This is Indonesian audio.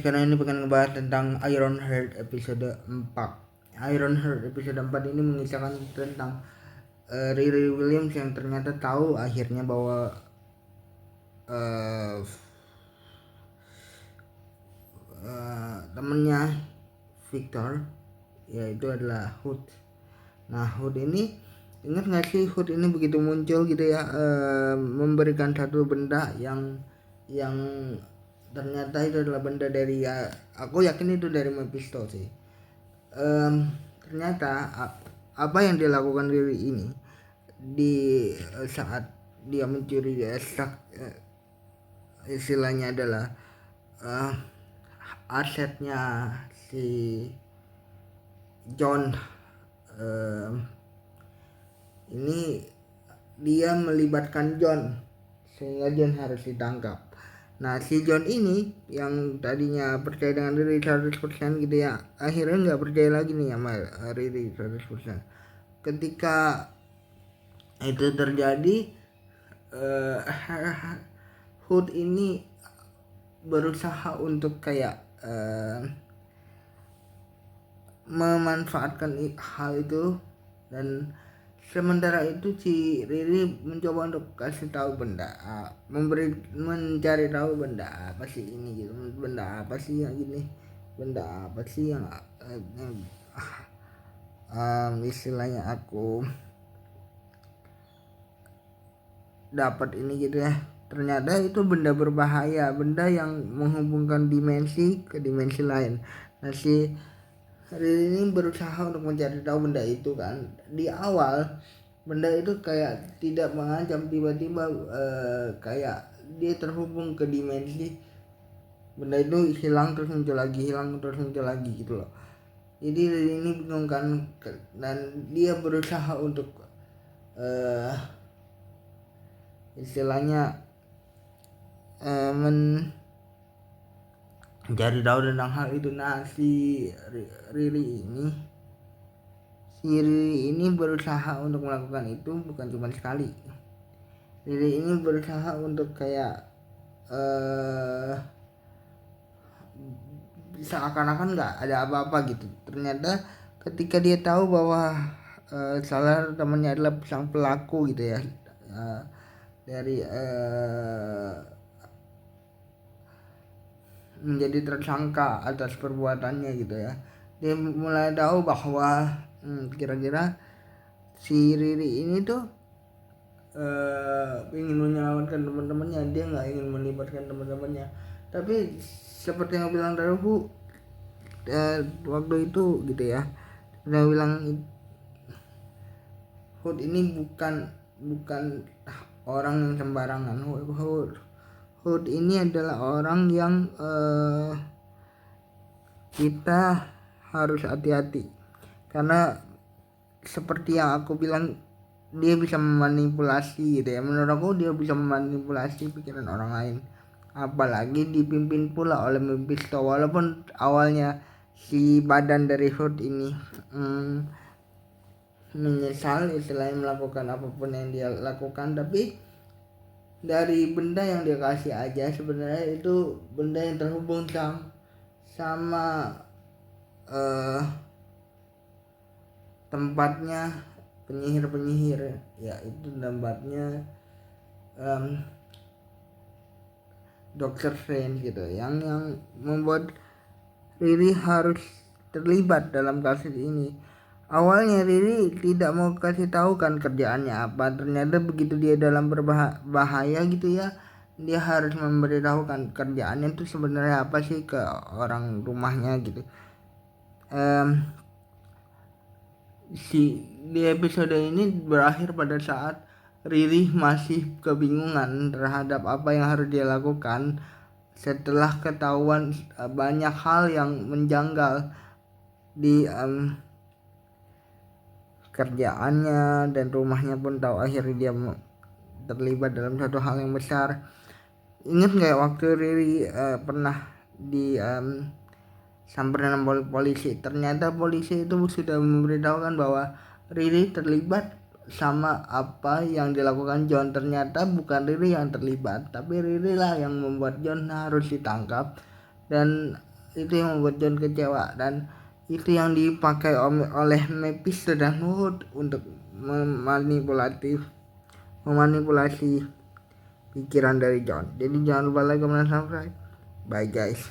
sekarang ini pengen ngebahas tentang Ironheart episode 4. Ironheart episode 4 ini mengisahkan tentang Riri Williams yang ternyata tahu akhirnya bahwa temennya Victor yaitu adalah Hood. Nah, Hood ini ingat nggak sih, Hood ini begitu muncul gitu ya, memberikan satu benda yang ternyata itu adalah benda dari, ya aku yakin itu dari Mephisto sih. Ternyata apa yang dilakukan Riri ini di saat dia mencuri istilahnya adalah asetnya si John. Ini dia melibatkan John sehingga John harus ditangkap. Nah, si John ini yang tadinya percaya dengan Riri 100% gitu ya, akhirnya nggak percaya lagi nih sama Riri 100%. Ketika itu terjadi, Hood ini berusaha untuk kayak memanfaatkan hal itu, dan sementara itu si Riri mencoba untuk kasih tahu benda, mencari tahu benda apa sih ini gitu, benda apa sih yang gini, benda apa sih yang istilahnya aku dapat ini gitu ya. Ternyata itu benda berbahaya, benda yang menghubungkan dimensi ke dimensi lain. Nah, si Riri ini berusaha untuk mencari tahu benda itu kan. Di awal benda itu kayak tidak mengancam, tiba-tiba kayak dia terhubung ke dimensi, benda itu hilang terus muncul lagi, hilang terus muncul lagi gitu loh. Jadi Riri ini bingung kan, dan dia berusaha untuk istilahnya mencari tahu tentang hal itu. Nah, si Riri ini berusaha untuk melakukan itu bukan cuma sekali. Riri ini berusaha untuk kayak seakan-akan nggak ada apa-apa gitu. Ternyata ketika dia tahu bahwa salah temannya adalah sang pelaku gitu ya, dari menjadi tersangka atas perbuatannya gitu ya, dia mulai tahu bahwa kira-kira si Riri ini tuh ingin menyelamatkan teman-temannya, dia nggak ingin melibatkan teman-temannya. Tapi seperti yang bilang Daruhu waktu itu gitu ya, dia bilang Hood ini bukan orang yang sembarangan. Hood ini adalah orang yang kita harus hati-hati, karena seperti yang aku bilang, dia bisa memanipulasi gitu ya. Menurut aku dia bisa memanipulasi pikiran orang lain, apalagi dipimpin pula oleh Mephisto. Walaupun awalnya si badan dari Hood ini menyesal istilahnya melakukan apapun yang dia lakukan, tapi dari benda yang dia kasih aja sebenarnya itu benda yang terhubung sama tempatnya penyihir ya, itu tempatnya Dr. Strange gitu, yang membuat Riri harus terlibat dalam kasus ini. Awalnya Riri tidak mau kasih tahu kan kerjaannya apa. Ternyata begitu dia dalam berbahaya gitu ya, dia harus memberitahukan kerjaannya itu sebenarnya apa sih ke orang rumahnya gitu. Di episode ini berakhir pada saat Riri masih kebingungan terhadap apa yang harus dia lakukan setelah ketahuan banyak hal yang menjanggal di kerjaannya, dan rumahnya pun tahu. Akhirnya dia terlibat dalam satu hal yang besar. Ingat nggak waktu Riri pernah di samperin polisi? Ternyata polisi itu sudah memberitahukan bahwa Riri terlibat sama apa yang dilakukan John. Ternyata bukan Riri yang terlibat, tapi Riri lah yang membuat John harus ditangkap. Dan itu yang membuat John kecewa, dan itu yang dipakai oleh Mephisto dan Hood untuk memanipulasi pikiran dari John. Jadi jangan lupa like, comment, dan subscribe. Bye guys.